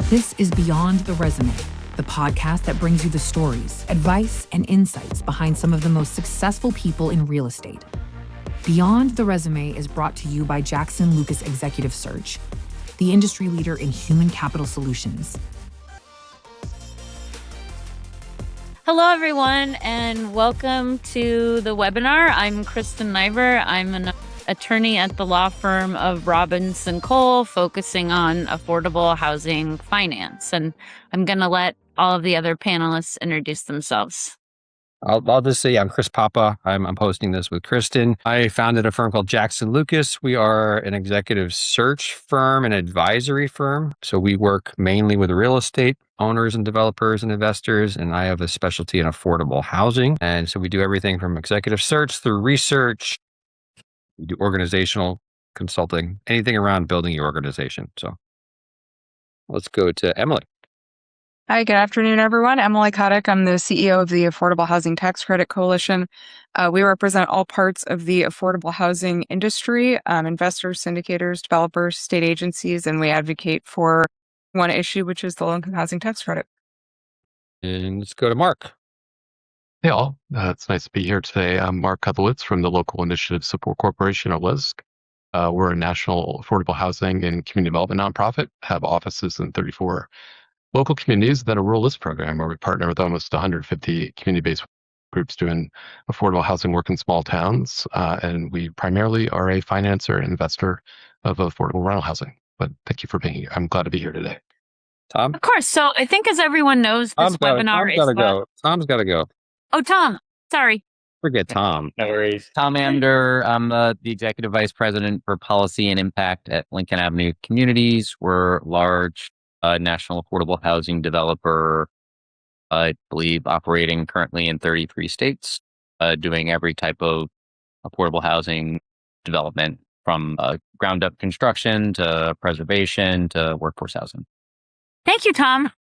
This is Beyond the Resume, the podcast that brings you the stories, advice, and insights behind some of the most successful people in real estate. Beyond the Resume is brought to you by Jackson Lucas Executive Search, the industry leader in human capital solutions. Hello, everyone, and welcome to the webinar. I'm Kristen Niver. I'm an attorney at the law firm of Robinson+Cole, focusing on affordable housing finance. And I'm going to let all of the other panelists introduce themselves. I'll just say I'm Chris Papa. I'm hosting this with Kristen. I founded a firm called Jackson Lucas. We are an executive search firm and advisory firm. So we work mainly with real estate owners and developers and investors. And I have a specialty in affordable housing. And so we do everything from executive search through research. We do organizational consulting, anything around building your organization. So let's go to Emily. Hi, good afternoon, everyone. Emily Cadik. I'm the CEO of the Affordable Housing Tax Credit Coalition. We represent all parts of the affordable housing industry, investors, syndicators, developers, state agencies, and we advocate for one issue, which is the low-income housing tax credit. And let's go to Mark. Hey all, it's nice to be here today. I'm Mark Kudlowitz from the Local Initiative Support Corporation, or LISC. We're a national affordable housing and community development nonprofit, have offices in 34 local communities, then a rural LISC program where we partner with almost 150 community-based groups doing affordable housing work in small towns. And we primarily are a financer and investor of affordable rental housing. But thank you for being here. I'm glad to be here today. Tom? Of course. So I think, as everyone knows, this webinar is about... Tom's got to go. Oh, Tom. Sorry. Forget Tom. No worries. Thom Amdur. I'm the Executive Vice President for Policy and Impact at Lincoln Avenue Communities. We're large national affordable housing developer, I believe operating currently in 33 states, doing every type of affordable housing development from ground up construction to preservation to workforce housing. Thank you, Tom.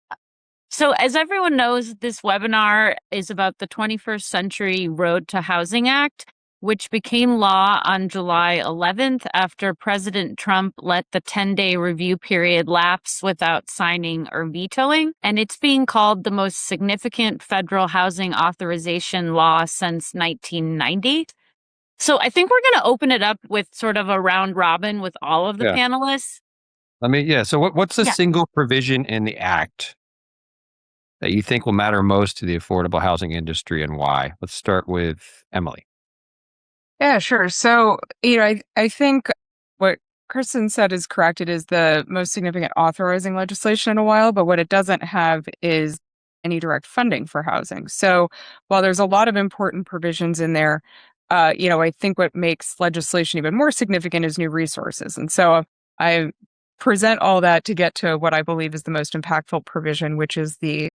So as everyone knows, this webinar is about the 21st Century Road to Housing Act, which became law on July 11th after President Trump let the 10-day review period lapse without signing or vetoing. And it's being called the most significant federal housing authorization law since 1990. So I think we're going to open it up with sort of a round robin with all of the panelists. So what's the single provision in the act that you think will matter most to the affordable housing industry and why? Let's start with Emily. Yeah, sure. So, I think what Kristen said is correct. It is the most significant authorizing legislation in a while, but what it doesn't have is any direct funding for housing. So while there's a lot of important provisions in there, I think what makes legislation even more significant is new resources. And so I present all that to get to what I believe is the most impactful provision, which is the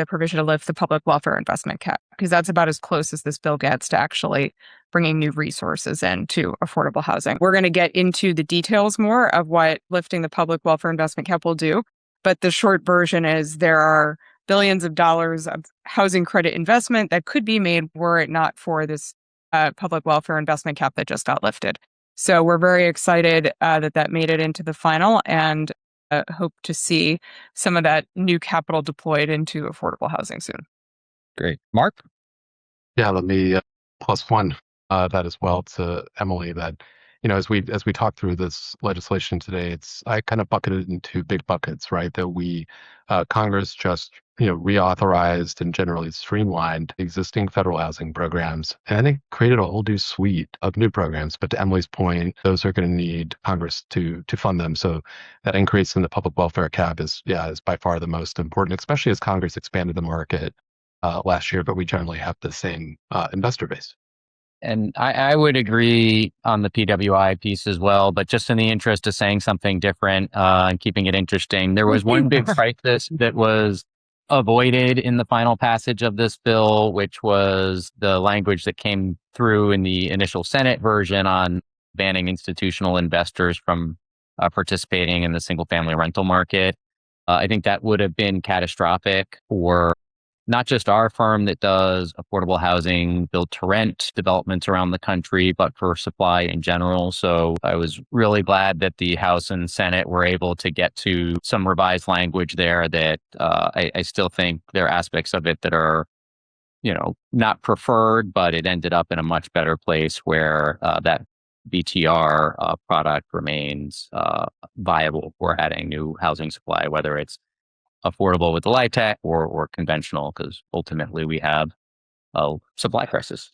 provision to lift the public welfare investment cap, because that's about as close as this bill gets to actually bringing new resources into affordable housing. We're going to get into the details more of what lifting the public welfare investment cap will do. But the short version is there are billions of dollars of housing credit investment that could be made were it not for this public welfare investment cap that just got lifted. So we're very excited that made it into the final, and hope to see some of that new capital deployed into affordable housing soon. Great. Mark? Yeah, let me plus one that as well to Emily, that, as we talk through this legislation today, I kind of bucketed it into big buckets, right? That Congress just, reauthorized and generally streamlined existing federal housing programs. And I think created a whole new suite of new programs. But to Emily's point, those are going to need Congress to fund them. So that increase in the public welfare cap is by far the most important, especially as Congress expanded the market last year, but we generally have the same investor base. And I would agree on the PWI piece as well, but just in the interest of saying something different and keeping it interesting, there was one big crisis that was avoided in the final passage of this bill, which was the language that came through in the initial Senate version on banning institutional investors from participating in the single family rental market. I think that would have been catastrophic for not just our firm that does affordable housing, build to rent developments around the country, but for supply in general. So I was really glad that the House and Senate were able to get to some revised language there that I still think there are aspects of it that are, not preferred, but it ended up in a much better place where that BTR product remains viable for adding new housing supply, whether it's affordable with the LIHTC or conventional, because ultimately we have a supply crisis.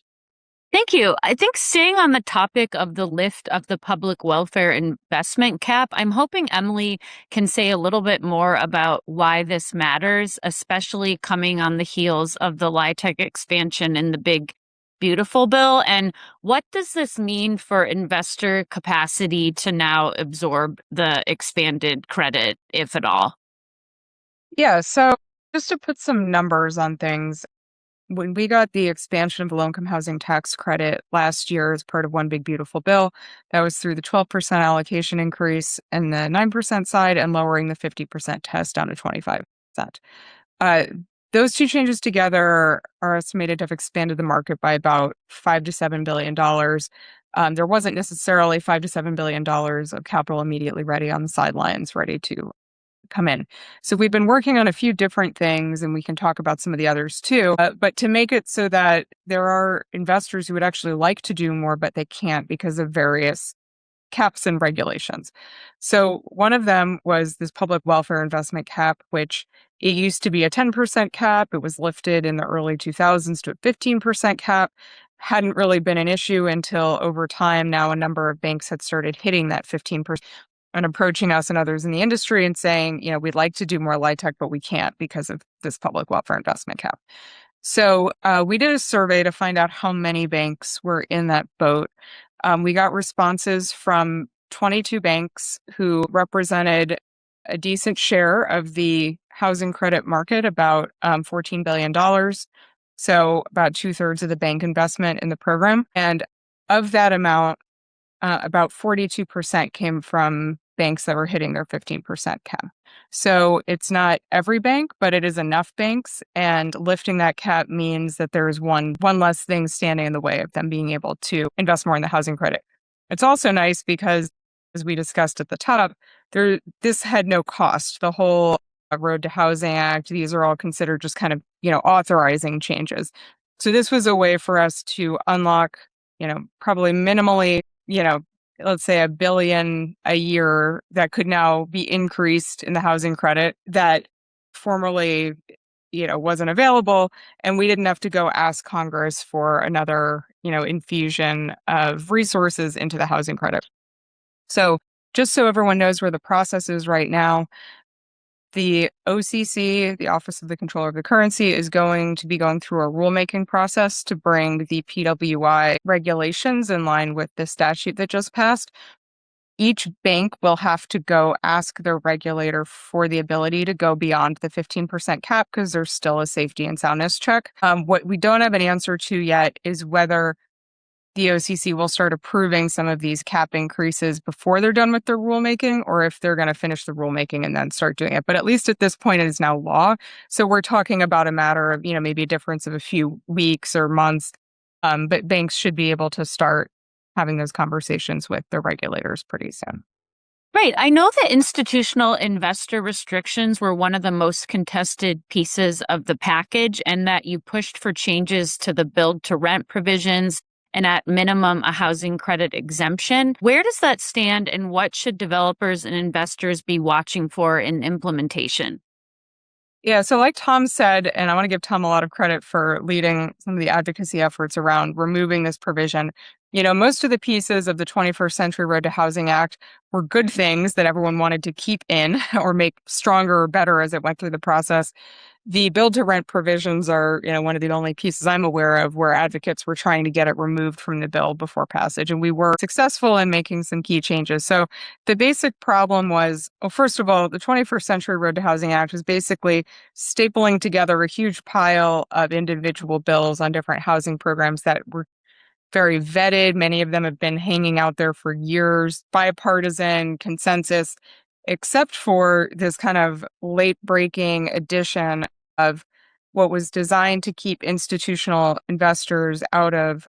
Thank you. I think staying on the topic of the lift of the public welfare investment cap, I'm hoping Emily can say a little bit more about why this matters, especially coming on the heels of the LIHTC expansion in the big, beautiful bill. And what does this mean for investor capacity to now absorb the expanded credit, if at all? Yeah, so just to put some numbers on things, when we got the expansion of the low-income housing tax credit last year as part of One Big Beautiful Bill, that was through the 12% allocation increase and the 9% side and lowering the 50% test down to 25%. Those two changes together are estimated to have expanded the market by about $5 to $7 billion. There wasn't necessarily $5 to $7 billion of capital immediately ready on the sidelines, ready to come in. So we've been working on a few different things, and we can talk about some of the others too. But to make it so that there are investors who would actually like to do more, but they can't because of various caps and regulations. So one of them was this public welfare investment cap, which it used to be a 10% cap. It was lifted in the early 2000s to a 15% cap. Hadn't really been an issue until over time now a number of banks had started hitting that 15% and approaching us and others in the industry and saying, we'd like to do more LIHTC, but we can't because of this public welfare investment cap. So we did a survey to find out how many banks were in that boat. We got responses from 22 banks who represented a decent share of the housing credit market, about $14 billion. So about 2/3 of the bank investment in the program. And of that amount, about 42% came from banks that were hitting their 15% cap. So it's not every bank, but it is enough banks. And lifting that cap means that there is one less thing standing in the way of them being able to invest more in the housing credit. It's also nice because, as we discussed at the top, this had no cost. The whole Road to Housing Act, these are all considered just kind of, authorizing changes. So this was a way for us to unlock, probably minimally, let's say $1 billion a year that could now be increased in the housing credit that formerly, wasn't available. And we didn't have to go ask Congress for another, infusion of resources into the housing credit. So just so everyone knows where the process is right now, the OCC, the Office of the Comptroller of the Currency, is going to be going through a rulemaking process to bring the PWI regulations in line with the statute that just passed. Each bank will have to go ask their regulator for the ability to go beyond the 15% cap because there's still a safety and soundness check. What we don't have an answer to yet is whether the OCC will start approving some of these cap increases before they're done with their rulemaking, or if they're going to finish the rulemaking and then start doing it. But at least at this point, it is now law. So we're talking about a matter of, maybe a difference of a few weeks or months. But banks should be able to start having those conversations with their regulators pretty soon. Right. I know that institutional investor restrictions were one of the most contested pieces of the package, and that you pushed for changes to the build to rent provisions and at minimum a housing credit exemption. Where does that stand, and what should developers and investors be watching for in implementation? Yeah, so like Thom said, and I want to give Thom a lot of credit for leading some of the advocacy efforts around removing this provision. Most of the pieces of the 21st Century Road to Housing Act were good things that everyone wanted to keep in or make stronger or better as it went through the process. The build to rent provisions are, one of the only pieces I'm aware of where advocates were trying to get it removed from the bill before passage. And we were successful in making some key changes. So the basic problem was, well, first of all, the 21st Century Road to Housing Act was basically stapling together a huge pile of individual bills on different housing programs that were very vetted. Many of them have been hanging out there for years, bipartisan consensus, except for this kind of late breaking addition of what was designed to keep institutional investors out of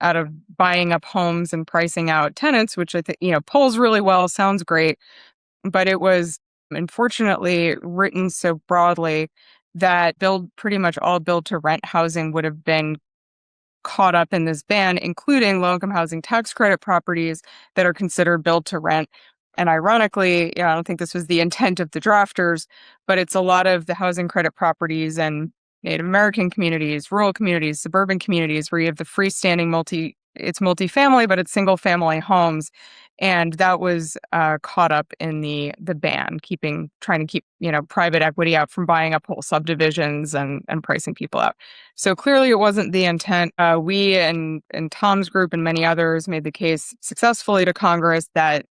buying up homes and pricing out tenants, which I think, polls really well, sounds great, but it was unfortunately written so broadly that pretty much all build to rent housing would have been caught up in this ban, including low-income housing tax credit properties that are considered build to rent. And ironically, I don't think this was the intent of the drafters, but it's a lot of the housing credit properties and Native American communities, rural communities, suburban communities where you have the freestanding it's multifamily, but it's single family homes. And that was caught up in the ban, trying to keep, private equity out from buying up whole subdivisions and pricing people out. So clearly it wasn't the intent. We and Thom's group and many others made the case successfully to Congress that,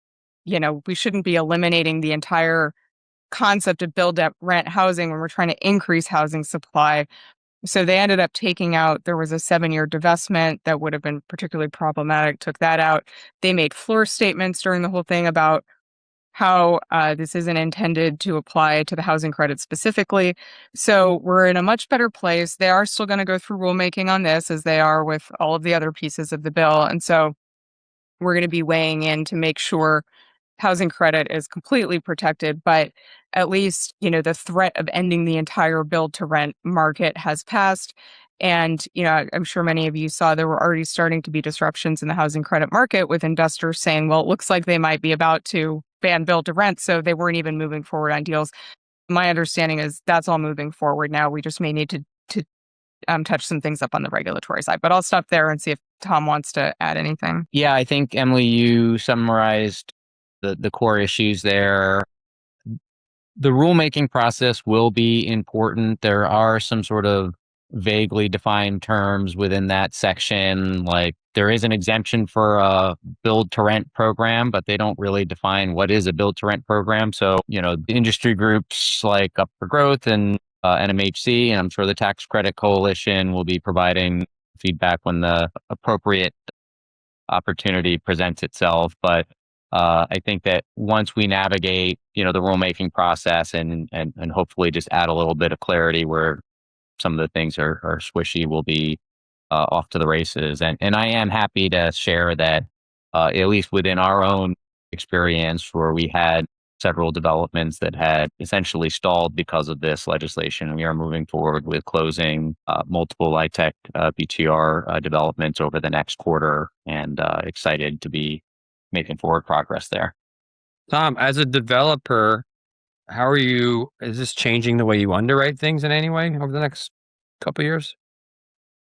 we shouldn't be eliminating the entire concept of build up rent housing when we're trying to increase housing supply. So they ended up taking out, there was a 7-year divestment that would have been particularly problematic, took that out. They made floor statements during the whole thing about how this isn't intended to apply to the housing credit specifically. So we're in a much better place. They are still going to go through rulemaking on this, as they are with all of the other pieces of the bill. And so we're going to be weighing in to make sure housing credit is completely protected, but at least, the threat of ending the entire build to rent market has passed. And, I'm sure many of you saw there were already starting to be disruptions in the housing credit market with investors saying, well, it looks like they might be about to ban build to rent. So they weren't even moving forward on deals. My understanding is that's all moving forward now. We just may need to touch some things up on the regulatory side, but I'll stop there and see if Thom wants to add anything. Yeah, I think, Emily, you summarized the core issues there. The rulemaking process will be important. There are some sort of vaguely defined terms within that section. Like there is an exemption for a build to rent program, but they don't really define what is a build to rent program. So, industry groups like Up for Growth and NMHC, and I'm sure the Tax Credit Coalition will be providing feedback when the appropriate opportunity presents itself. But I think that once we navigate, the rulemaking process and hopefully just add a little bit of clarity where some of the things are squishy, we'll be off to the races. And I am happy to share that at least within our own experience, where we had several developments that had essentially stalled because of this legislation, we are moving forward with closing multiple LIHTC BTR developments over the next quarter, and excited to be making forward progress there. Thom, as a developer, is this changing the way you underwrite things in any way over the next couple of years?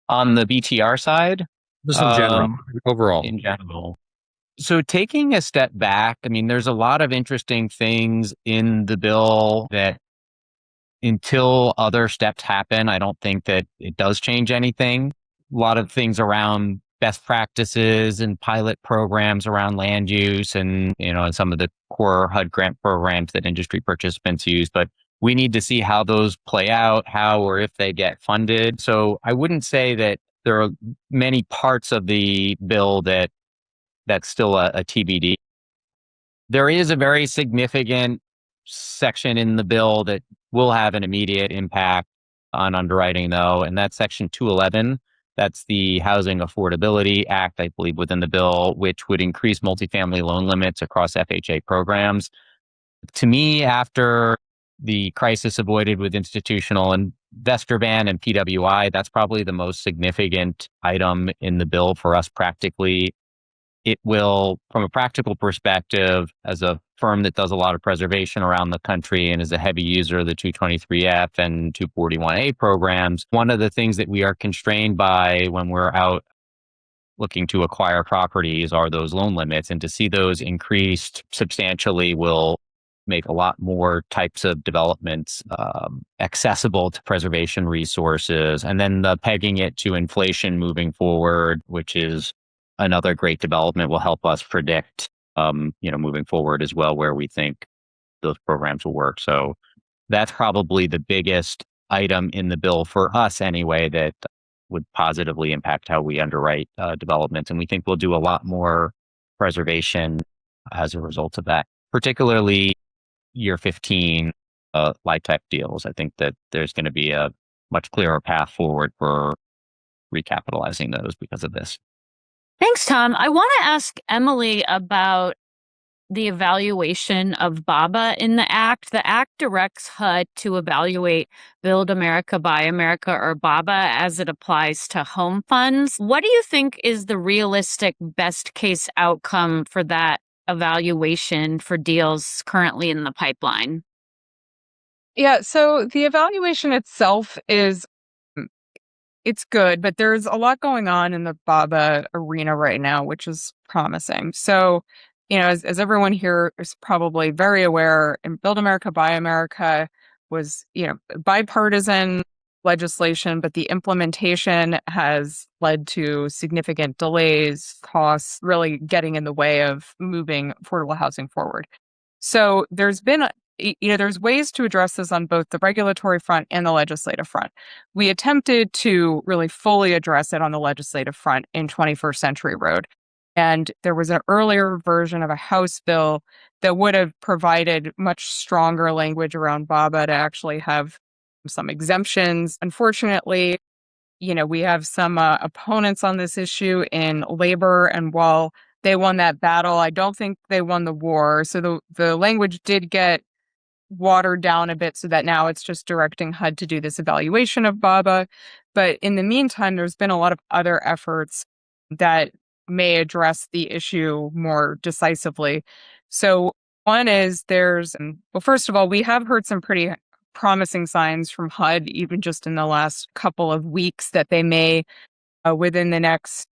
On the BTR side? Just in general, overall. In general. So taking a step back, there's a lot of interesting things in the bill that until other steps happen, I don't think that it does change anything. A lot of things around best practices and pilot programs around land use and, and some of the core HUD grant programs that industry participants use. But we need to see how those play out, how or if they get funded. So I wouldn't say that there are many parts of the bill that's still a TBD. There is a very significant section in the bill that will have an immediate impact on underwriting, though, and that's Section 211. That's the Housing Affordability Act, I believe, within the bill, which would increase multifamily loan limits across FHA programs. To me, after the crisis avoided with institutional investor ban and PWI, that's probably the most significant item in the bill for us practically. It will, from a practical perspective, as a firm that does a lot of preservation around the country and is a heavy user of the 223F and 241A programs, one of the things that we are constrained by when we're out looking to acquire properties are those loan limits. And to see those increased substantially will make a lot more types of developments accessible to preservation resources. And then the pegging it to inflation moving forward, which is another great development, will help us predict, moving forward as well, where we think those programs will work. So that's probably the biggest item in the bill for us anyway, that would positively impact how we underwrite developments. And we think we'll do a lot more preservation as a result of that, particularly year 15 LIHTC deals. I think that there's going to be a much clearer path forward for recapitalizing those because of this. Thanks, Thom. I want to ask Emily about the evaluation of BABA in the Act. The Act directs HUD to evaluate Build America, Buy America, or BABA as it applies to home funds. What do you think is the realistic best case outcome for that evaluation for deals currently in the pipeline? Yeah, so the evaluation itself it's good, but there's a lot going on in the BABA arena right now, which is promising. So, as everyone here is probably very aware, and Build America, Buy America was, bipartisan legislation, but the implementation has led to significant delays, costs, really getting in the way of moving affordable housing forward. So there's ways to address this on both the regulatory front and the legislative front. We attempted to really fully address it on the legislative front in 21st Century Road. And there was an earlier version of a House bill that would have provided much stronger language around BABA to actually have some exemptions. Unfortunately, we have some opponents on this issue in labor, and while they won that battle, I don't think they won the war. So the language did get watered down a bit so that now it's just directing HUD to do this evaluation of BABA. But in the meantime, there's been a lot of other efforts that may address the issue more decisively. So one is first of all, we have heard some pretty promising signs from HUD, even just in the last couple of weeks, that they may, within the next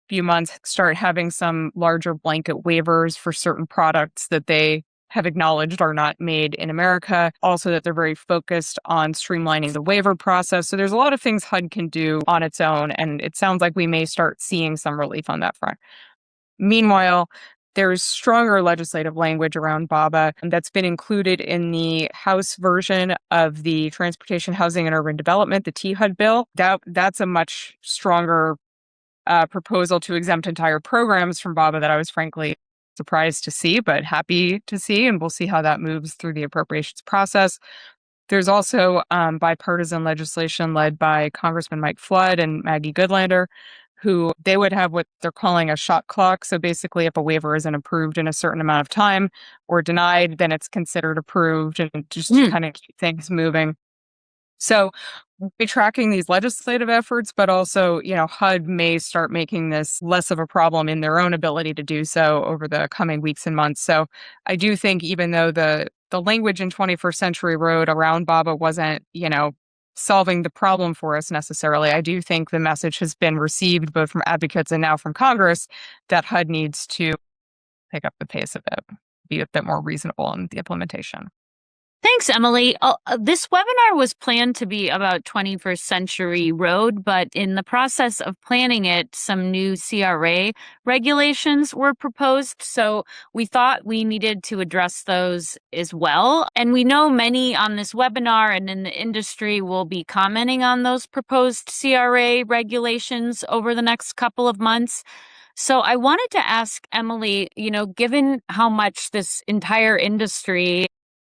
few months, start having some larger blanket waivers for certain products that they have acknowledged are not made in America. Also, that they're very focused on streamlining the waiver process. So there's a lot of things HUD can do on its own, and it sounds like we may start seeing some relief on that front. Meanwhile, there's stronger legislative language around BABA that's been included in the House version of the Transportation, Housing, and Urban Development, the THUD bill. That's a much stronger proposal to exempt entire programs from BABA that I was frankly surprised to see, but happy to see, and we'll see how that moves through the appropriations process. There's also bipartisan legislation led by Congressman Mike Flood and Maggie Goodlander, who they would have what they're calling a shot clock. So basically, if a waiver isn't approved in a certain amount of time or denied, then it's considered approved, and just kind of keep things moving. So we'll be tracking these legislative efforts, but also, HUD may start making this less of a problem in their own ability to do so over the coming weeks and months. So I do think, even though the language in 21st Century Road around BABA wasn't, solving the problem for us necessarily, I do think the message has been received both from advocates and now from Congress that HUD needs to pick up the pace of it, be a bit more reasonable in the implementation. Thanks, Emily. This webinar was planned to be about 21st Century Road, but in the process of planning it, some new CRA regulations were proposed. So we thought we needed to address those as well. And we know many on this webinar and in the industry will be commenting on those proposed CRA regulations over the next couple of months. So I wanted to ask Emily, given how much this entire industry,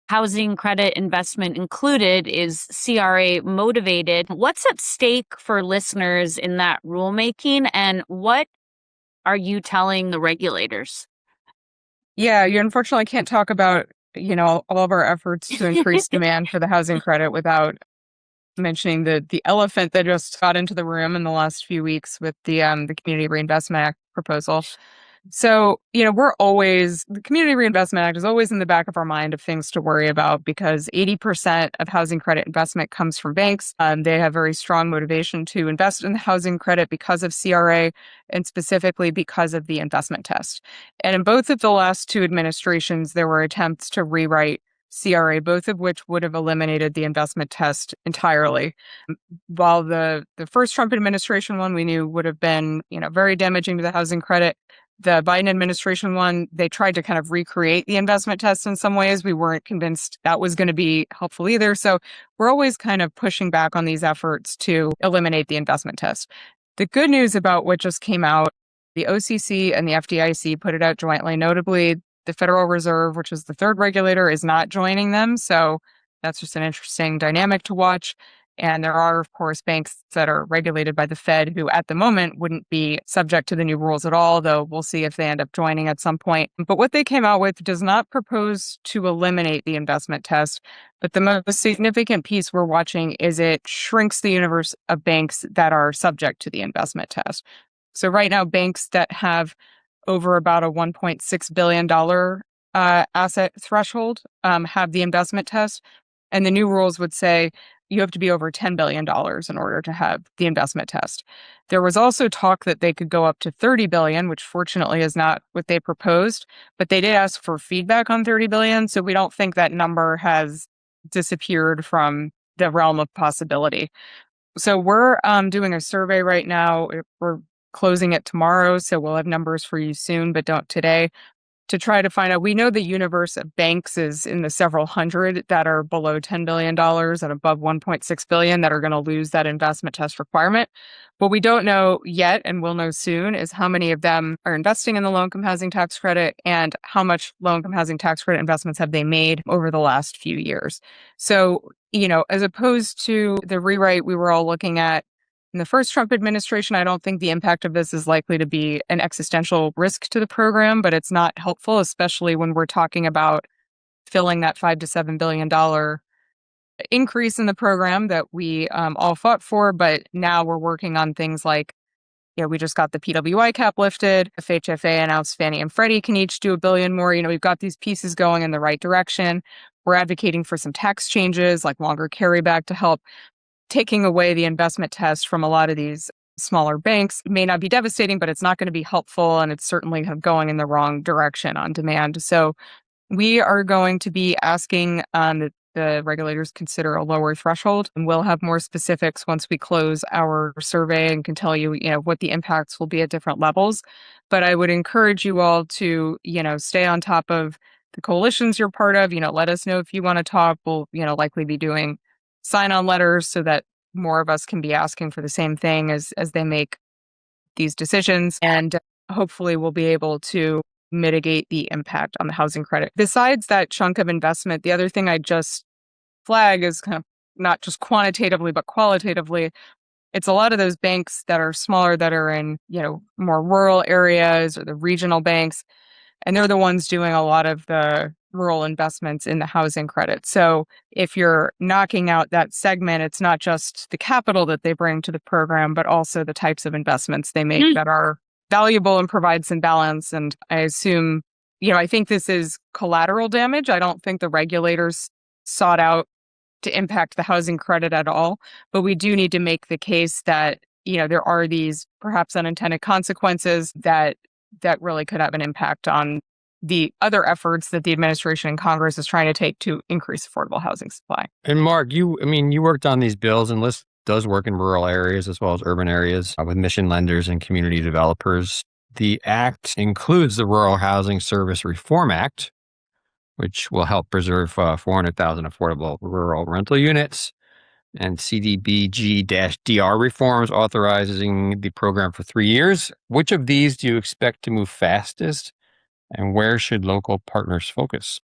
housing credit investment included, is CRA motivated, what's at stake for listeners in that rulemaking, and what are you telling the regulators? Yeah, you unfortunately can't talk about, all of our efforts to increase demand for the housing credit without mentioning the elephant that just got into the room in the last few weeks with the Community Reinvestment Act proposal. So, the Community Reinvestment Act is always in the back of our mind of things to worry about, because 80% of housing credit investment comes from banks. They have very strong motivation to invest in the housing credit because of CRA, and specifically because of the investment test. And in both of the last two administrations, there were attempts to rewrite CRA, both of which would have eliminated the investment test entirely. While the first Trump administration one we knew would have been, very damaging to the housing credit, the Biden administration one, they tried to kind of recreate the investment test in some ways. We weren't convinced that was going to be helpful either. So we're always kind of pushing back on these efforts to eliminate the investment test. The good news about what just came out, the OCC and the FDIC put it out jointly. Notably, the Federal Reserve, which is the third regulator, is not joining them. So that's just an interesting dynamic to watch. And there are, of course, banks that are regulated by the Fed who at the moment wouldn't be subject to the new rules at all, though we'll see if they end up joining at some point. But what they came out with does not propose to eliminate the investment test. But the most significant piece we're watching is it shrinks the universe of banks that are subject to the investment test. So right now, banks that have over about a $1.6 billion asset threshold have the investment test. And the new rules would say you have to be over $10 billion in order to have the investment test. There was also talk that they could go up to 30 billion, which fortunately is not what they proposed, but they did ask for feedback on 30 billion. So we don't think that number has disappeared from the realm of possibility. So we're doing a survey right now. We're closing it tomorrow, so we'll have numbers for you soon, but don't today, to try to find out. We know the universe of banks is in the several hundred that are below $10 billion and above 1.6 billion that are going to lose that investment test requirement. What we don't know yet, and we'll know soon, is how many of them are investing in the low-income housing tax credit and how much low-income housing tax credit investments have they made over the last few years. So, as opposed to the rewrite we were all looking at in the first Trump administration, I don't think the impact of this is likely to be an existential risk to the program, but it's not helpful, especially when we're talking about filling that $5 to $7 billion increase in the program that we all fought for. But now we're working on things like, we just got the PWI cap lifted. FHFA announced Fannie and Freddie can each do $1 billion more. We've got these pieces going in the right direction. We're advocating for some tax changes like longer carryback to help taking away the investment test from a lot of these smaller banks. It may not be devastating, but it's not going to be helpful. And it's certainly going in the wrong direction on demand. So we are going to be asking that the regulators consider a lower threshold. And we'll have more specifics once we close our survey and can tell you, what the impacts will be at different levels. But I would encourage you all to, stay on top of the coalitions you're part of. Let us know if you want to talk. We'll, likely be doing sign-on letters so that more of us can be asking for the same thing as they make these decisions. And hopefully we'll be able to mitigate the impact on the housing credit. Besides that chunk of investment, the other thing I just flag is kind of not just quantitatively, but qualitatively, it's a lot of those banks that are smaller that are in, more rural areas or the regional banks. And they're the ones doing a lot of the rural investments in the housing credit. So if you're knocking out that segment, it's not just the capital that they bring to the program, but also the types of investments they make that are valuable and provide some balance. And I assume, I think this is collateral damage. I don't think the regulators sought out to impact the housing credit at all. But we do need to make the case that, there are these perhaps unintended consequences that really could have an impact on the other efforts that the administration and Congress is trying to take to increase affordable housing supply. And Mark, you worked on these bills, and LISC does work in rural areas as well as urban areas with mission lenders and community developers. The act includes the Rural Housing Service Reform Act, which will help preserve 400,000 affordable rural rental units, and CDBG-DR reforms authorizing the program for 3 years. Which of these do you expect to move fastest, and where should local partners focus?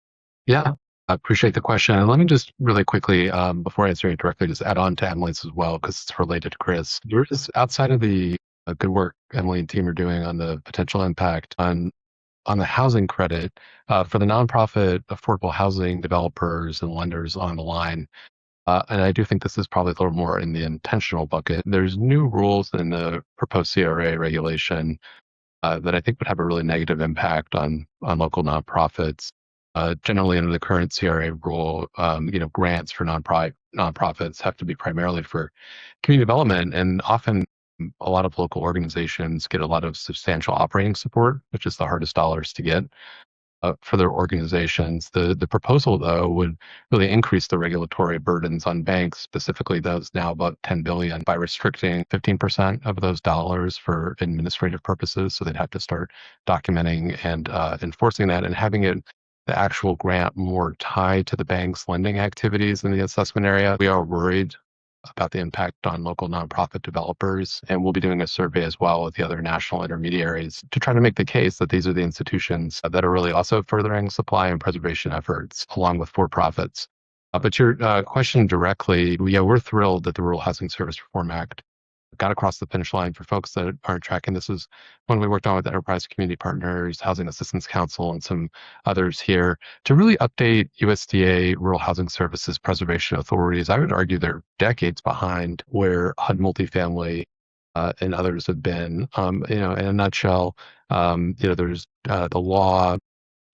Yeah, I appreciate the question. And let me just really quickly, before answering it directly, just add on to Emily's as well, because it's related to Chris. There is, outside of the good work Emily and team are doing on the potential impact on the housing credit, for the nonprofit affordable housing developers and lenders on the line, and I do think this is probably a little more in the intentional bucket. There's new rules in the proposed CRA regulation that I think would have a really negative impact on local nonprofits. Generally, under the current CRA rule, grants for nonprofits have to be primarily for community development, and often a lot of local organizations get a lot of substantial operating support, which is the hardest dollars to get for their organizations. The proposal, though, would really increase the regulatory burdens on banks, specifically those now above 10 billion, by restricting 15% of those dollars for administrative purposes. So they'd have to start documenting and enforcing that, and having the actual grant more tied to the bank's lending activities in the assessment area. We are worried about the impact on local nonprofit developers, and we'll be doing a survey as well with the other national intermediaries to try to make the case that these are the institutions that are really also furthering supply and preservation efforts along with for-profits. But your question directly, yeah, we're thrilled that the Rural Housing Service Reform Act got across the finish line. For folks that aren't tracking, this is one we worked on with Enterprise Community Partners, Housing Assistance Council, and some others here to really update USDA rural housing services preservation authorities. I would argue they're decades behind where HUD multifamily and others have been. In a nutshell, there's the law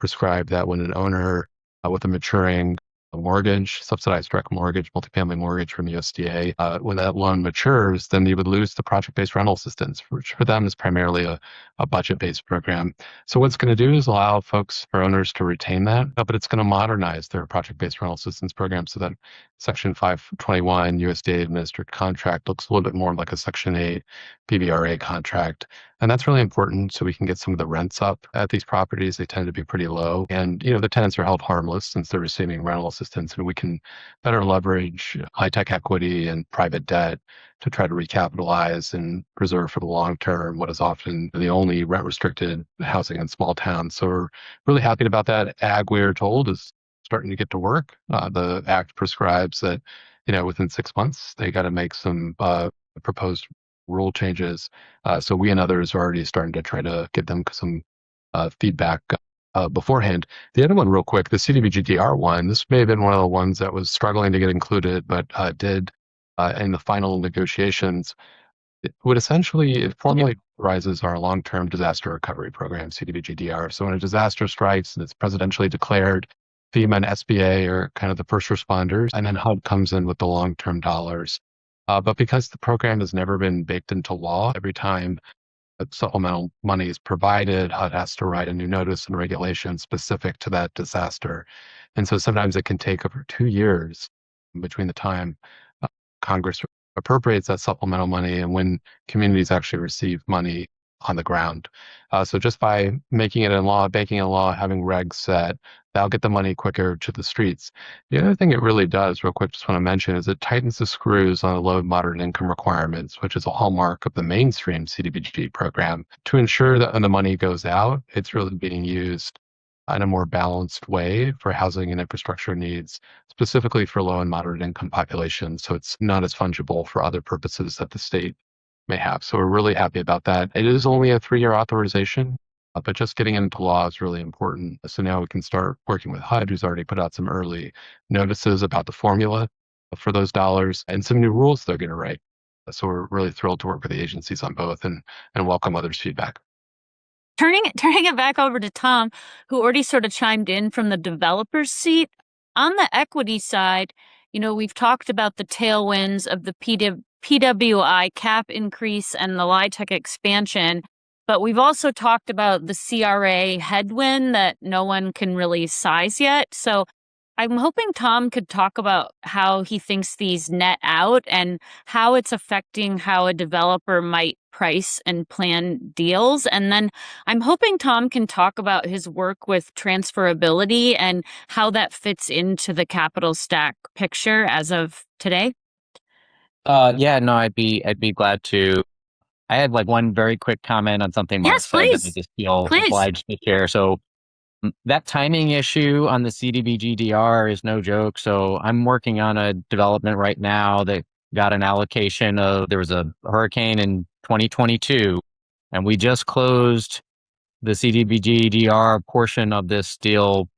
prescribed that when an owner with a maturing mortgage, subsidized direct mortgage, multifamily mortgage from USDA, when that loan matures, then you would lose the project-based rental assistance, which for them is primarily a budget-based program. So what it's going to do is allow folks or owners to retain that, but it's going to modernize their project-based rental assistance program so that Section 521 USDA administered contract looks a little bit more like a Section 8 PBRA contract. And that's really important so we can get some of the rents up at these properties. They tend to be pretty low. And, the tenants are held harmless since they're receiving rental assistance, and we can better leverage high-tech equity and private debt to try to recapitalize and preserve for the long term what is often the only rent-restricted housing in small towns. So we're really happy about that. Ag, we're told, is starting to get to work. The Act prescribes that, within 6 months, they got to make some proposed rule changes. So we and others are already starting to try to get them some feedback beforehand. The other one real quick, the CDBG-DR one, this may have been one of the ones that was struggling to get included, but did in the final negotiations. It would it formally authorizes our long-term disaster recovery program, CDBG-DR. So when a disaster strikes and it's presidentially declared, FEMA and SBA are kind of the first responders, and then HUD comes in with the long-term dollars. But because the program has never been baked into law, every time supplemental money is provided, HUD has to write a new notice and regulation specific to that disaster. And so sometimes it can take over 2 years between the time Congress appropriates that supplemental money and when communities actually receive money on the ground. So just by making it in law, baking in law, having regs set, that'll get the money quicker to the streets. The other thing it really does, real quick, just want to mention, is it tightens the screws on the low and moderate income requirements, which is a hallmark of the mainstream CDBG program, to ensure that when the money goes out, it's really being used in a more balanced way for housing and infrastructure needs, specifically for low and moderate income populations. So it's not as fungible for other purposes that the state may have. So we're really happy about that. It is only a 3-year authorization, but just getting into law is really important. So now we can start working with HUD, who's already put out some early notices about the formula for those dollars and some new rules they're going to write. So we're really thrilled to work with the agencies on both and welcome others' feedback. Turning it back over to Thom, who already sort of chimed in from the developer's seat. On the equity side, we've talked about the tailwinds of the PWI cap increase and the LIHTC expansion, but we've also talked about the CRA headwind that no one can really size yet. So I'm hoping Thom could talk about how he thinks these net out and how it's affecting how a developer might price and plan deals. And then I'm hoping Thom can talk about his work with transferability and how that fits into the capital stack picture as of today. I'd be glad to. I had one very quick comment on something Mark said that I just feel obliged to share. So that timing issue on the CDBG-DR is no joke. So I'm working on a development right now that got an allocation there was a hurricane in 2022, and we just closed the CDBG-DR portion of this deal,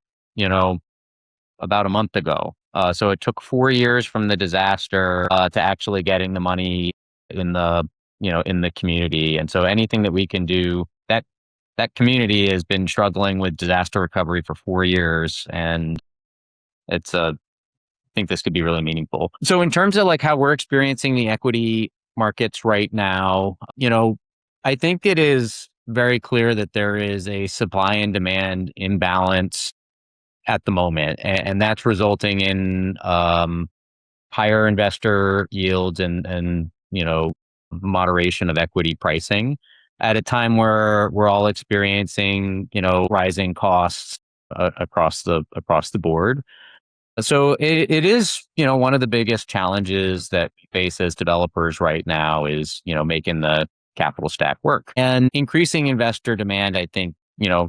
about a month ago. So it took 4 years from the disaster to actually getting the money in the community. And so anything that we can do, that community has been struggling with disaster recovery for 4 years, and I think this could be really meaningful. So in terms of how we're experiencing the equity markets right now, I think it is very clear that there is a supply and demand imbalance at the moment, and that's resulting in higher investor yields and moderation of equity pricing at a time where we're all experiencing rising costs across the board. So it is one of the biggest challenges that we face as developers right now is making the capital stack work, and increasing investor demand. I think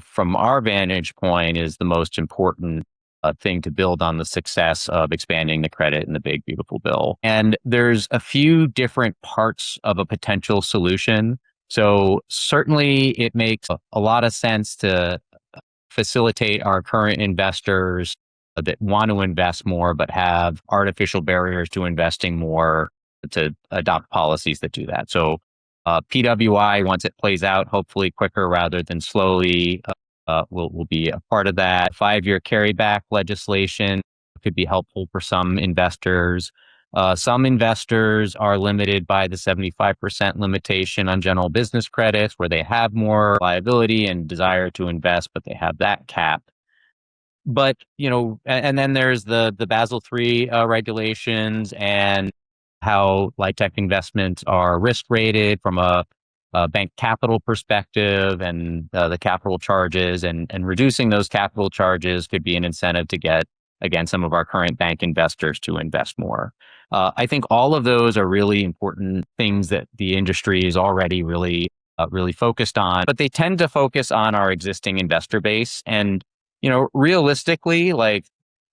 from our vantage point is the most important thing to build on the success of expanding the credit in the big, beautiful bill. And there's a few different parts of a potential solution. So certainly it makes a lot of sense to facilitate our current investors that want to invest more, but have artificial barriers to investing more to adopt policies that do that. So PWI, once it plays out, hopefully quicker rather than slowly, will be a part of that. 5-year carryback legislation could be helpful for some investors. Some investors are limited by the 75% limitation on general business credits, where they have more liability and desire to invest, but they have that cap. But, and then there's the Basel III regulations and how LIHTC investments are risk rated from a bank capital perspective, and the capital charges, and reducing those capital charges could be an incentive to get, again, some of our current bank investors to invest more. I think all of those are really important things that the industry is already really focused on, but they tend to focus on our existing investor base. And, realistically, like,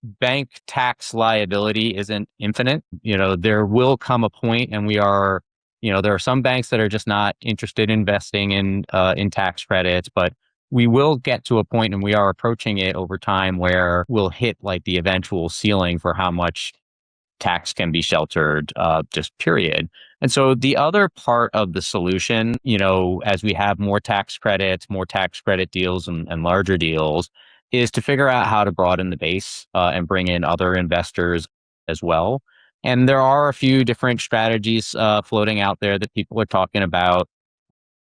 bank tax liability isn't infinite. There will come a point, and there are some banks that are just not interested in investing in tax credits, but we will get to a point, and we are approaching it over time, where we'll hit like the eventual ceiling for how much tax can be sheltered, just period. And so the other part of the solution, as we have more tax credits, more tax credit deals and larger deals, is to figure out how to broaden the base and bring in other investors as well. And there are a few different strategies floating out there that people are talking about.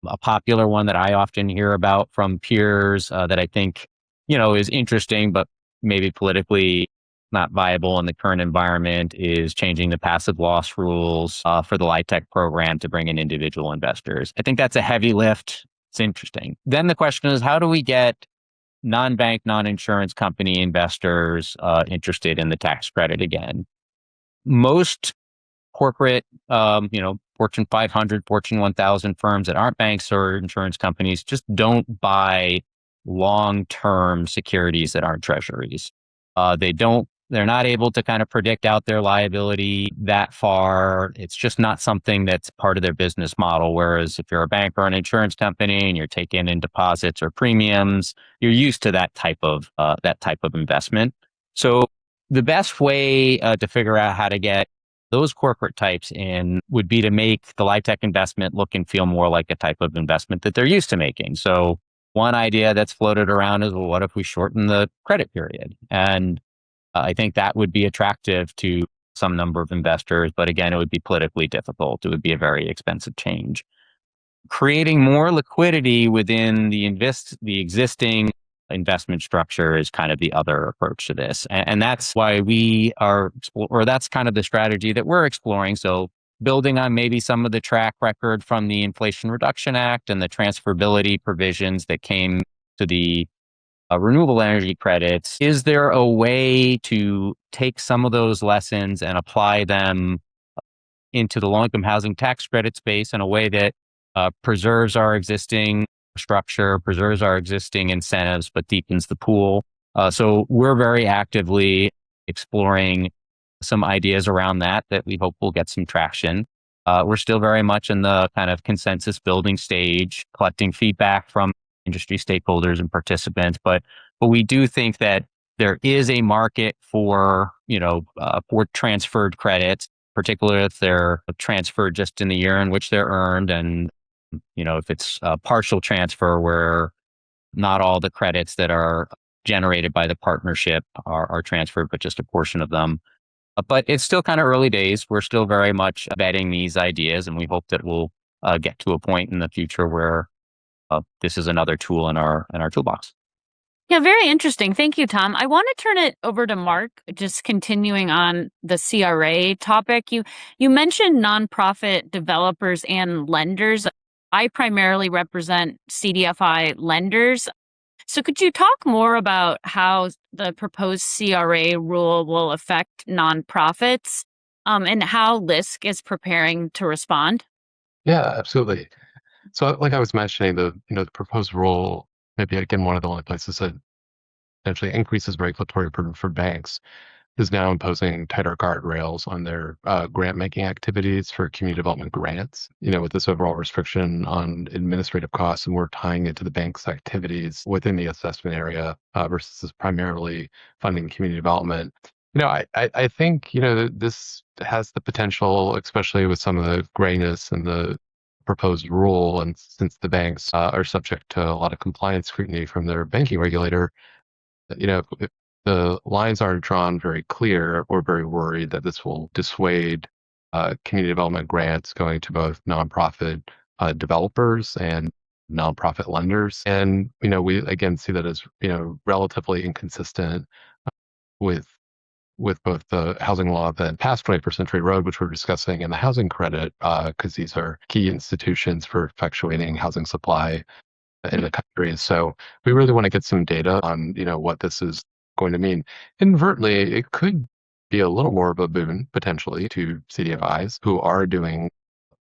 A popular one that I often hear about from peers that I think, is interesting, but maybe politically not viable in the current environment, is changing the passive loss rules for the LIHTC program to bring in individual investors. I think that's a heavy lift. It's interesting. Then the question is, how do we get non-bank, non-insurance company investors interested in the tax credit again? Most corporate, Fortune 500, Fortune 1000 firms that aren't banks or insurance companies just don't buy long-term securities that aren't treasuries. They're not able to kind of predict out their liability that far. It's just not something that's part of their business model. Whereas if you're a bank or an insurance company and you're taking in deposits or premiums, you're used to that type of investment. So the best way to figure out how to get those corporate types in would be to make the LIHTC investment look and feel more like a type of investment that they're used to making. So one idea that's floated around is, well, what if we shorten the credit period? And I think that would be attractive to some number of investors, but again, it would be politically difficult. It would be a very expensive change. Creating more liquidity within the existing investment structure is kind of the other approach to this. And that's why that's kind of the strategy that we're exploring. So building on maybe some of the track record from the Inflation Reduction Act and the transferability provisions that came to the renewable energy credits, is there a way to take some of those lessons and apply them into the low-income housing tax credit space in a way that preserves our existing structure, preserves our existing incentives, but deepens the pool? So we're very actively exploring some ideas around that we hope will get some traction. We're still very much in the kind of consensus building stage, collecting feedback from industry stakeholders and participants, but we do think that there is a market for transferred credits, particularly if they're transferred just in the year in which they're earned, and if it's a partial transfer where not all the credits that are generated by the partnership are transferred, but just a portion of them. But it's still kind of early days. We're still very much vetting these ideas, and we hope that we'll get to a point in the future where this is another tool in our toolbox. Yeah, very interesting. Thank you, Thom. I want to turn it over to Mark, just continuing on the CRA topic. You mentioned nonprofit developers and lenders. I primarily represent CDFI lenders. So could you talk more about how the proposed CRA rule will affect nonprofits and how LISC is preparing to respond? Yeah, absolutely. So like I was mentioning, the proposed rule, maybe again, one of the only places that potentially increases regulatory burden for banks, is now imposing tighter guardrails on their grant-making activities for community development grants, with this overall restriction on administrative costs, and we're tying it to the bank's activities within the assessment area versus primarily funding community development. I think, this has the potential, especially with some of the grayness in the proposed rule, and since the banks are subject to a lot of compliance scrutiny from their banking regulator, if the lines aren't drawn very clear, we're very worried that this will dissuade community development grants going to both nonprofit developers and nonprofit lenders. And, we again see that as, relatively inconsistent with both the housing law that passed 21st Century Road, which we're discussing, and the housing credit, because these are key institutions for effectuating housing supply in the country. So we really want to get some data on, what this is going to mean. Inadvertently, it could be a little more of a boon potentially to CDFIs who are doing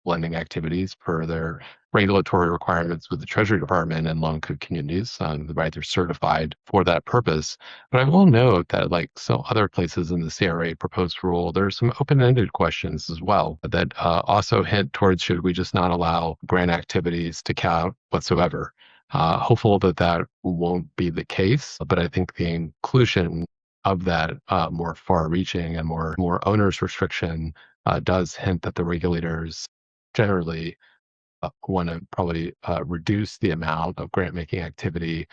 lending activities per their regulatory requirements with the Treasury Department and loan-code communities. Right, they're certified for that purpose. But I will note that, like so other places in the CRA proposed rule, there's some open-ended questions as well that also hint towards, should we just not allow grant activities to count whatsoever? Hopeful that won't be the case, but I think the inclusion of that more far-reaching and more onerous restriction does hint that the regulators generally want to probably reduce the amount of grant-making activity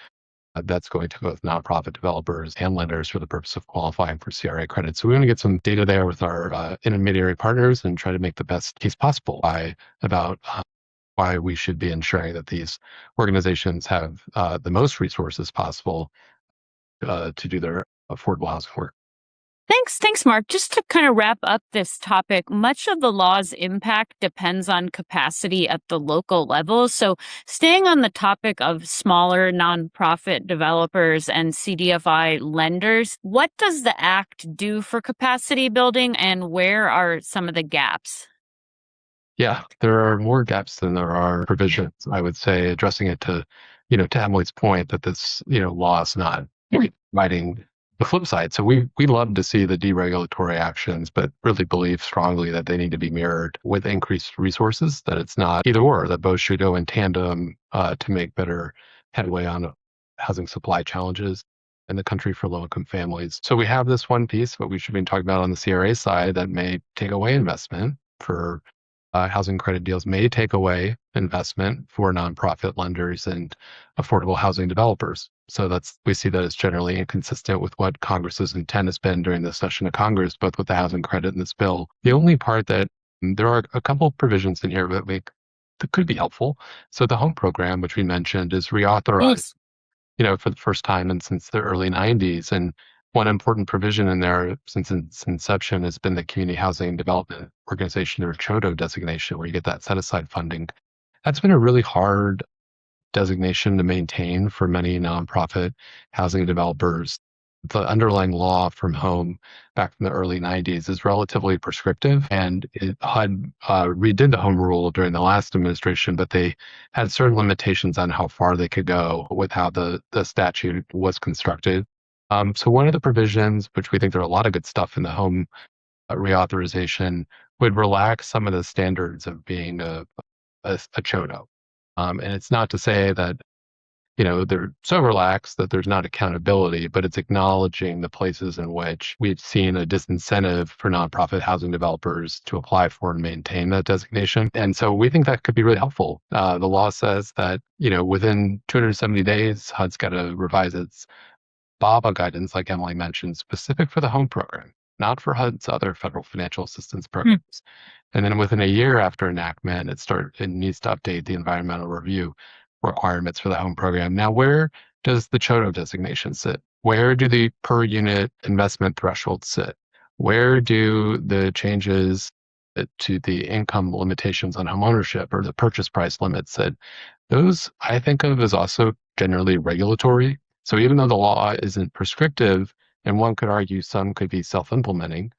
that's going to both nonprofit developers and lenders for the purpose of qualifying for CRA credit. So we want to get some data there with our intermediary partners and try to make the best case possible about why we should be ensuring that these organizations have the most resources possible to do their affordable housing work. Thanks, Mark. Just to kind of wrap up this topic, much of the law's impact depends on capacity at the local level. So staying on the topic of smaller nonprofit developers and CDFI lenders, what does the Act do for capacity building, and where are some of the gaps? Yeah, there are more gaps than there are provisions, I would say, addressing it to Emily's point that this, law is not providing the flip side. So we love to see the deregulatory actions, but really believe strongly that they need to be mirrored with increased resources, that it's not either or, that both should go in tandem to make better headway on housing supply challenges in the country for low-income families. So we have this one piece, what we should be talking about on the CRA side, that may take away investment for housing credit deals, may take away investment for nonprofit lenders and affordable housing developers. So we see that as generally inconsistent with what Congress's intent has been during the session of Congress, both with the housing credit and this bill. The only part that there are a couple of provisions in here that could be helpful. So the home program, which we mentioned, is reauthorized, for the first time since the early 90s. And one important provision in there since its inception has been the Community Housing Development Organization, or CHDO designation, where you get that set-aside funding. That's been a really hard designation to maintain for many nonprofit housing developers. The underlying law from home back from the early 90s is relatively prescriptive, and HUD redid the home rule during the last administration, but they had certain limitations on how far they could go with how the statute was constructed. So one of the provisions, which we think there are a lot of good stuff in the home reauthorization, would relax some of the standards of being a CHDO. And it's not to say that, they're so relaxed that there's not accountability, but it's acknowledging the places in which we've seen a disincentive for nonprofit housing developers to apply for and maintain that designation. And so we think that could be really helpful. The law says that, within 270 days, HUD's got to revise its BABA guidance, like Emily mentioned, specific for the home program, not for HUD's other federal financial assistance programs. And then within a year after enactment, it needs to update the environmental review requirements for the home program. Now, where does the CHDO designation sit? Where do the per unit investment thresholds sit? Where do the changes to the income limitations on home ownership or the purchase price limit sit? Those I think of as also generally regulatory. So even though the law isn't prescriptive, and one could argue some could be self-implementing,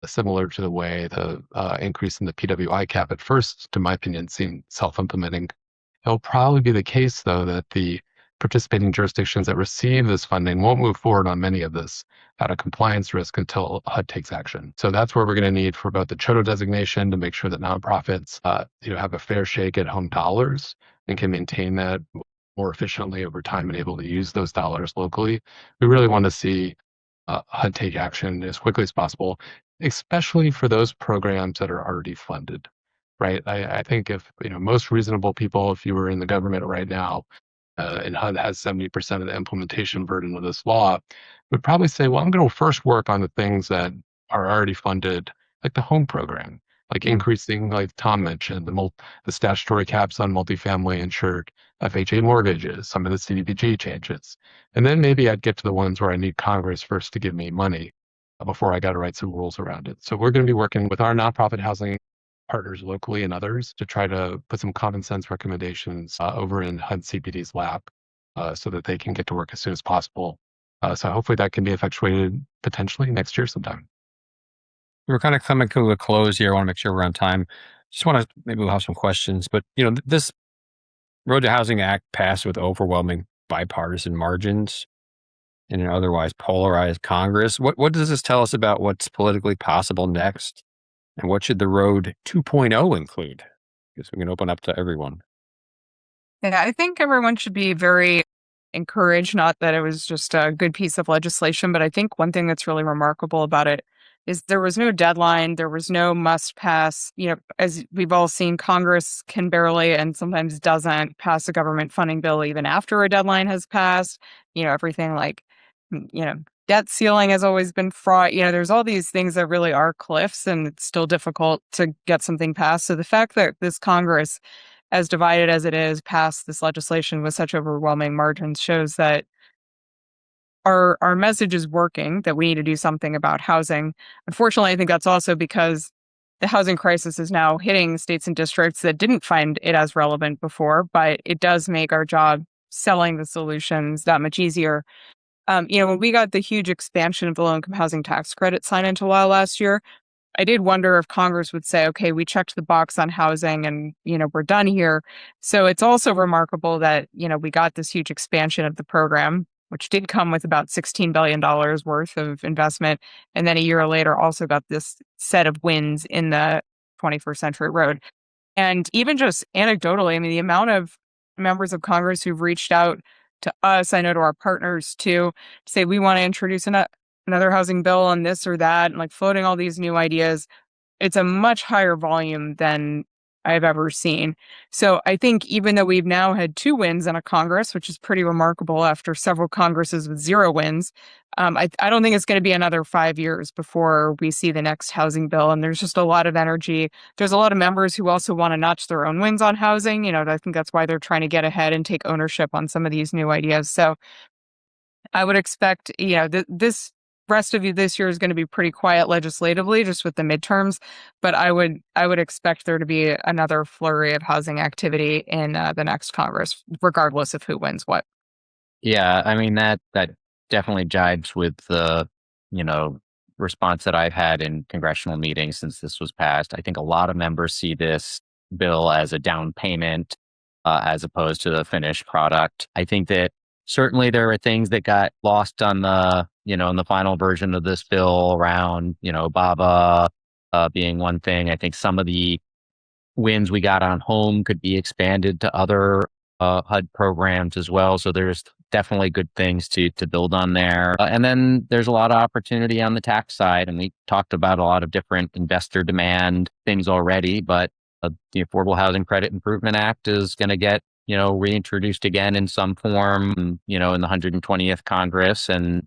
similar to the way the increase in the PWI cap at first, to my opinion, seemed self-implementing, it'll probably be the case, though, that the participating jurisdictions that receive this funding won't move forward on many of this out of compliance risk until HUD takes action. So that's where we're going to need for both the CHDO designation to make sure that nonprofits have a fair shake at home dollars and can maintain that more efficiently over time and able to use those dollars locally. We really want to see HUD take action as quickly as possible, especially for those programs that are already funded, right? I think if most reasonable people, if you were in the government right now, and HUD has 70% of the implementation burden of this law, would probably say, well, I'm going to first work on the things that are already funded, like the home program, like increasing, like Thom mentioned, the statutory caps on multifamily insured FHA mortgages, some of the CDBG changes. And then maybe I'd get to the ones where I need Congress first to give me money before I got to write some rules around it. So we're going to be working with our nonprofit housing partners locally and others to try to put some common sense recommendations over in HUD CPD's lap so that they can get to work as soon as possible. So hopefully that can be effectuated potentially next year sometime. We're kind of coming to a close here. I want to make sure we're on time. Just want to, maybe we'll have some questions, but this Road to Housing Act passed with overwhelming bipartisan margins in an otherwise polarized Congress. What does this tell us about what's politically possible next? And what should the Road 2.0 include? Because we can open up to everyone. Yeah, I think everyone should be very encouraged, not that it was just a good piece of legislation, but I think one thing that's really remarkable about it is there was no deadline, there was no must pass. As we've all seen, Congress can barely and sometimes doesn't pass a government funding bill even after a deadline has passed. Everything like, debt ceiling has always been fraught. There's all these things that really are cliffs and it's still difficult to get something passed. So the fact that this Congress, as divided as it is, passed this legislation with such overwhelming margins shows that our message is working, that we need to do something about housing. Unfortunately, I think that's also because the housing crisis is now hitting states and districts that didn't find it as relevant before, but it does make our job selling the solutions that much easier. When we got the huge expansion of the low-income housing tax credit signed into law last year, I did wonder if Congress would say, okay, we checked the box on housing and, we're done here. So it's also remarkable that, we got this huge expansion of the program, which did come with about $16 billion worth of investment. And then a year later also got this set of wins in the 21st Century Road. And even just anecdotally, the amount of members of Congress who've reached out to us, I know to our partners too, to say we want to introduce another housing bill on this or that, and like floating all these new ideas. It's a much higher volume than I've ever seen. So I think even though we've now had 2 wins in a Congress, which is pretty remarkable after several Congresses with 0 wins, I don't think it's going to be another 5 years before we see the next housing bill. And there's just a lot of energy. There's a lot of members who also want to notch their own wins on housing. I think that's why they're trying to get ahead and take ownership on some of these new ideas. So I would expect, this rest of this year is going to be pretty quiet legislatively, just with the midterms. But I would expect there to be another flurry of housing activity in the next Congress, regardless of who wins what. Yeah, that definitely jives with the response that I've had in congressional meetings since this was passed. I think a lot of members see this bill as a down payment as opposed to the finished product. I think that certainly there are things that got lost on the in the final version of this bill around BABA being one thing. I think some of the wins we got on home could be expanded to other HUD programs as well. So there's definitely good things to build on there. And then there's a lot of opportunity on the tax side. And we talked about a lot of different investor demand things already, but the Affordable Housing Credit Improvement Act is going to get, reintroduced again in some form, in the 120th Congress. And,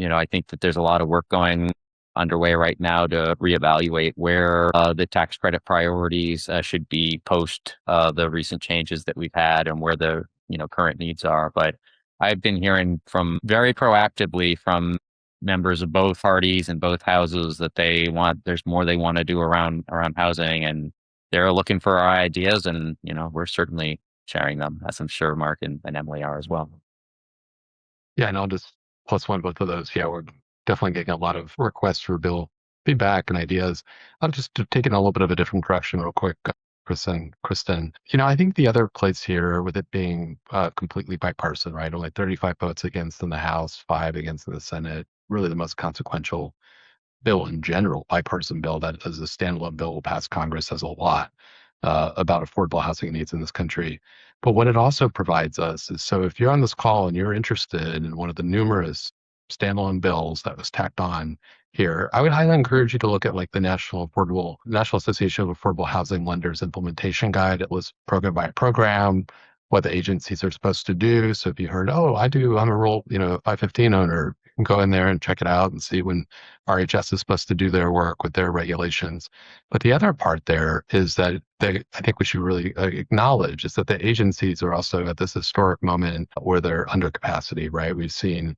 I think that there's a lot of work going underway right now to reevaluate where the tax credit priorities should be post the recent changes that we've had and where the current needs are. But I've been hearing from very proactively from members of both parties and both houses that there's more they want to do around housing, and they're looking for our ideas, and we're certainly sharing them, as I'm sure Mark and Emily are as well. Yeah, and I'll just plus one both of those. Yeah, we're definitely getting a lot of requests for bill feedback and ideas. I'll just take it in a little bit of a different direction real quick. Kristen. I think the other place here, with it being completely bipartisan, right? Only 35 votes against in the House, 5 against in the Senate, really the most consequential bill in general, bipartisan bill that as a standalone bill will pass Congress, has a lot about affordable housing needs in this country. But what it also provides us is, so if you're on this call and you're interested in one of the numerous standalone bills that was tacked on here, I would highly encourage you to look at like the National Association of Affordable Housing Lenders Implementation Guide. It lists program by program, what the agencies are supposed to do. So if you heard, oh, I'm a rural, 515 owner, you can go in there and check it out and see when RHS is supposed to do their work with their regulations. But the other part there is that I think we should really acknowledge is that the agencies are also at this historic moment where they're under capacity, right? We've seen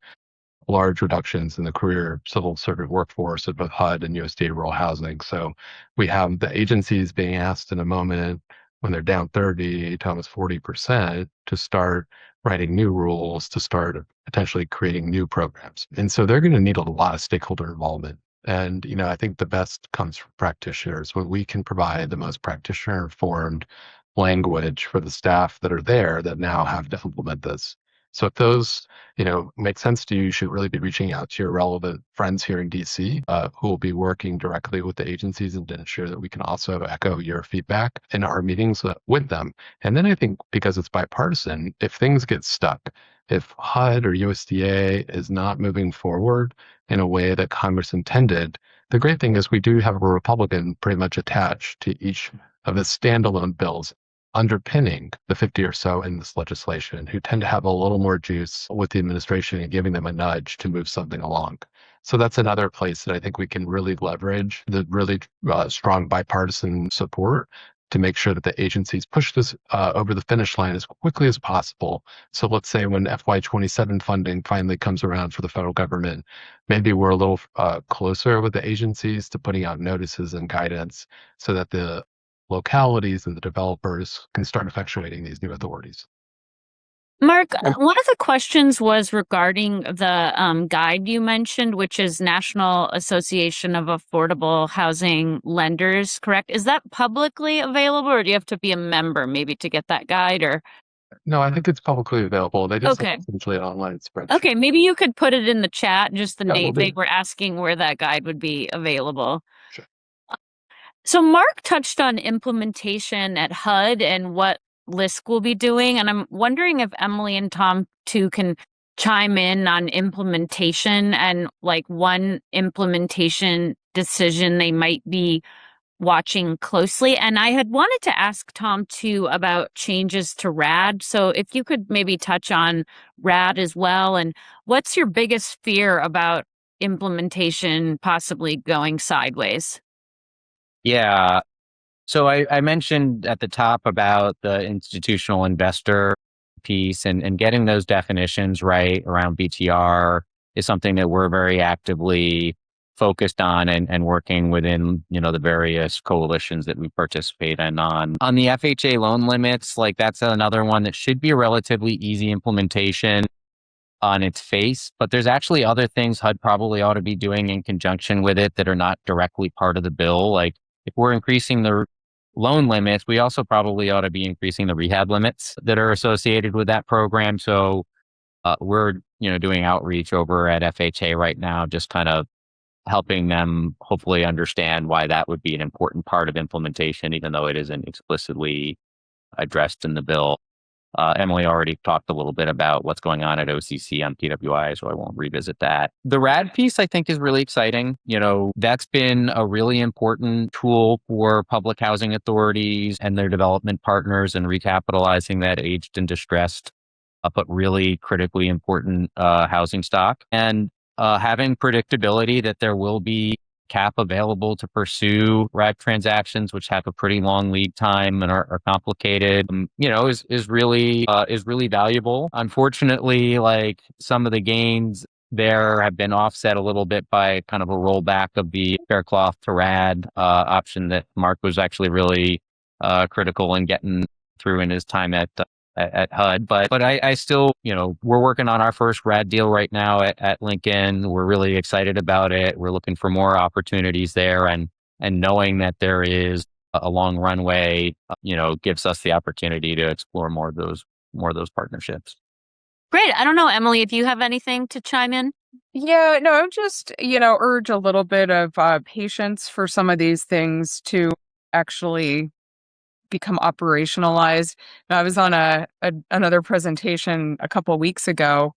large reductions in the career civil service workforce at both HUD and USDA rural housing. So we have the agencies being asked in a moment when they're down 30 to almost 40% to start writing new rules, to start potentially creating new programs. And so they're going to need a lot of stakeholder involvement. And, I think the best comes from practitioners. When we can provide the most practitioner-informed language for the staff that are there that now have to implement this. So if those, make sense to you, you should really be reaching out to your relevant friends here in DC who will be working directly with the agencies and to ensure that we can also echo your feedback in our meetings with them. And then I think because it's bipartisan, if things get stuck, if HUD or USDA is not moving forward in a way that Congress intended, the great thing is we do have a Republican pretty much attached to each of the standalone bills underpinning the 50 or so in this legislation who tend to have a little more juice with the administration and giving them a nudge to move something along. So that's another place that I think we can really leverage the really strong bipartisan support to make sure that the agencies push this over the finish line as quickly as possible. So let's say when FY27 funding finally comes around for the federal government, maybe we're a little closer with the agencies to putting out notices and guidance so that the localities and the developers can start effectuating these new authorities. Mark, one of the questions was regarding the guide you mentioned, which is National Association of Affordable Housing Lenders, correct? Is that publicly available, or do you have to be a member maybe to get that guide? Or No, I think it's publicly available. They just Okay. have essentially an online spreadsheet. Okay, maybe you could put it in the chat, just the Yeah, name. will do. They were asking where that guide would be available. Sure. So Mark touched on implementation at HUD and what LISC will be doing. And I'm wondering if Emily and Thom too can chime in on implementation and like one implementation decision they might be watching closely. And I had wanted to ask Thom too about changes to RAD. So if you could maybe touch on RAD as well. And what's your biggest fear about implementation possibly going sideways? Yeah. So I mentioned at the top about the institutional investor piece and getting those definitions right around BTR is something that we're very actively focused on and working within, the various coalitions that we participate in on. On the FHA loan limits, like that's another one that should be a relatively easy implementation on its face, but there's actually other things HUD probably ought to be doing in conjunction with it that are not directly part of the bill. Like if we're increasing the loan limits, we also probably ought to be increasing the rehab limits that are associated with that program. So we're, doing outreach over at FHA right now, just kind of helping them hopefully understand why that would be an important part of implementation, even though it isn't explicitly addressed in the bill. Emily already talked a little bit about what's going on at OCC on PWI, so I won't revisit that. The RAD piece, I think, is really exciting. That's been a really important tool for public housing authorities and their development partners in recapitalizing that aged and distressed, but really critically important housing stock. And having predictability that there will be cap available to pursue RAD transactions, which have a pretty long lead time and are complicated, is really valuable. Unfortunately, like some of the gains there have been offset a little bit by kind of a rollback of the fair cloth to RAD option that Mark was actually really critical in getting through in his time at HUD. But I still, we're working on our first RAD deal right now at Lincoln. We're really excited about it. We're looking for more opportunities there and knowing that there is a long runway, gives us the opportunity to explore more of those partnerships. Great. I don't know, Emily, if you have anything to chime in. Yeah, no, I'm just, urge a little bit of patience for some of these things to actually become operationalized. Now, I was on another presentation a couple of weeks ago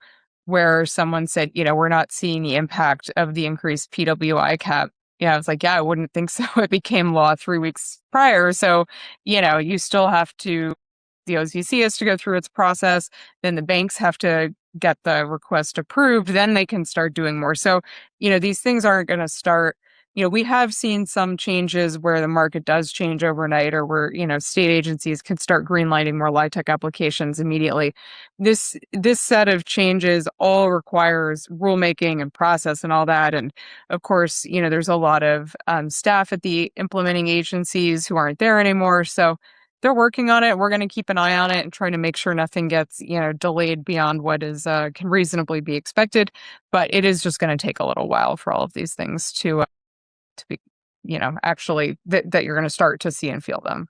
where someone said, we're not seeing the impact of the increased PWI cap. Yeah, I was like, I wouldn't think so. It became law 3 weeks prior. So, you still have to, the OCC has to go through its process. Then the banks have to get the request approved. Then they can start doing more. So, these things aren't going to start. We have seen some changes where the market does change overnight, or where, state agencies could start greenlighting more LIHTC applications immediately. This set of changes all requires rulemaking and process and all that. And of course, there's a lot of staff at the implementing agencies who aren't there anymore. So they're working on it. We're going to keep an eye on it and try to make sure nothing gets, delayed beyond what is can reasonably be expected. But it is just going to take a little while for all of these things to be, actually that you're going to start to see and feel them.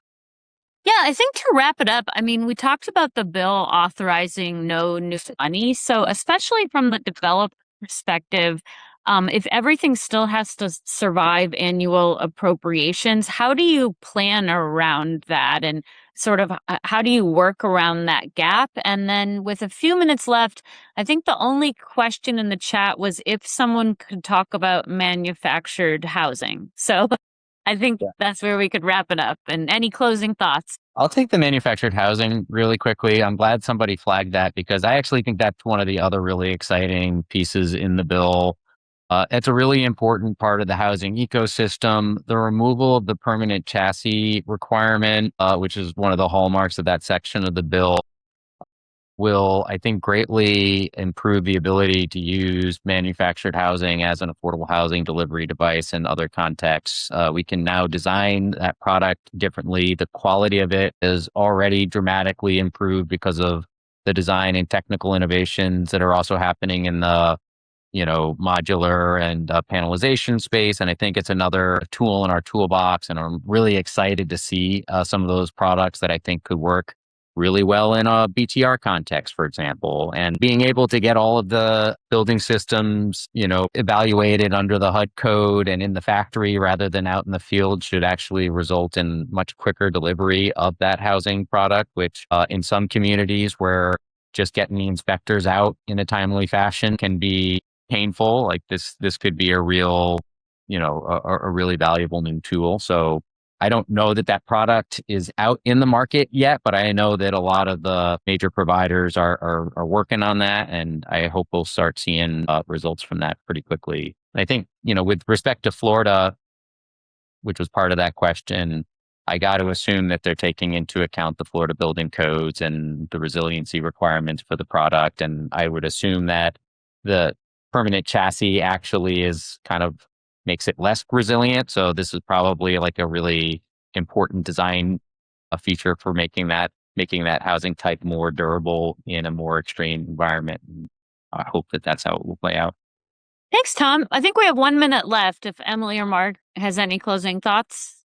Yeah, I think to wrap it up, I mean, we talked about the bill authorizing no new money. So especially from the developer perspective, if everything still has to survive annual appropriations, how do you plan around that? And sort of how do you work around that gap? And then with a few minutes left, I think the only question in the chat was if someone could talk about manufactured housing. So I think that's where we could wrap it up. And any closing thoughts? I'll take the manufactured housing really quickly. I'm glad somebody flagged that because I actually think that's one of the other really exciting pieces in the bill. It's a really important part of the housing ecosystem. The removal of the permanent chassis requirement, which is one of the hallmarks of that section of the bill, will, I think, greatly improve the ability to use manufactured housing as an affordable housing delivery device in other contexts. We can now design that product differently. The quality of it is already dramatically improved because of the design and technical innovations that are also happening in the modular and panelization space. And I think it's another tool in our toolbox. And I'm really excited to see some of those products that I think could work really well in a BTR context, for example. And being able to get all of the building systems, evaluated under the HUD code and in the factory rather than out in the field should actually result in much quicker delivery of that housing product, which in some communities where just getting the inspectors out in a timely fashion can be painful. Like this could be a real, a really valuable new tool. So I don't know that product is out in the market yet, but I know that a lot of the major providers are working on that. And I hope we'll start seeing results from that pretty quickly. I think, with respect to Florida, which was part of that question, I got to assume that they're taking into account the Florida building codes and the resiliency requirements for the product. And I would assume that the permanent chassis actually is kind of makes it less resilient. So this is probably like a really important design feature for making that housing type more durable in a more extreme environment. And I hope that that's how it will play out. Thanks, Thom. I think we have 1 minute left. If Emily or Mark has any closing thoughts.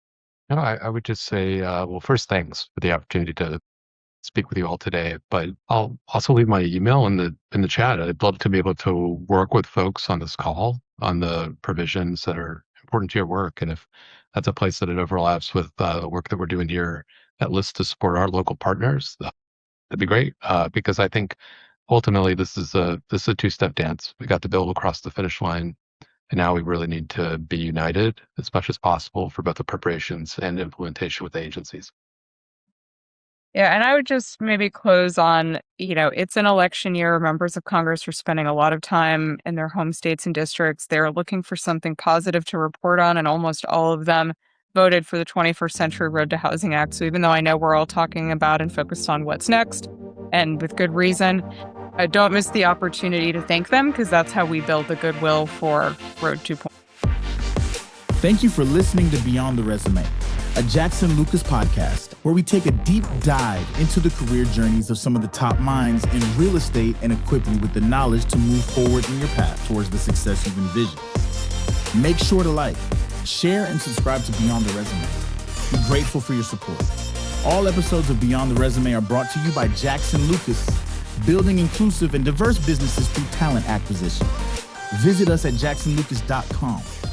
No, I would just say, well, first, thanks for the opportunity to speak with you all today, but I'll also leave my email in the chat. I'd love to be able to work with folks on this call on the provisions that are important to your work. And if that's a place that it overlaps with the work that we're doing here at LISC to support our local partners, that'd be great. Because I think ultimately this is a two-step dance. We got the bill across the finish line, and now we really need to be united as much as possible for both the preparations and implementation with the agencies. Yeah, and I would just maybe close on, it's an election year. Members of Congress are spending a lot of time in their home states and districts. They're looking for something positive to report on, and almost all of them voted for the 21st Century Road to Housing Act. So even though I know we're all talking about and focused on what's next, and with good reason, I don't miss the opportunity to thank them, because that's how we build the goodwill for Road 2.0. Thank you for listening to Beyond the Resume, a Jackson Lucas podcast where we take a deep dive into the career journeys of some of the top minds in real estate and equip you with the knowledge to move forward in your path towards the success you've envisioned. Make sure to like, share, and subscribe to Beyond the Resume. We're grateful for your support. All episodes of Beyond the Resume are brought to you by Jackson Lucas, building inclusive and diverse businesses through talent acquisition. Visit us at jacksonlucas.com.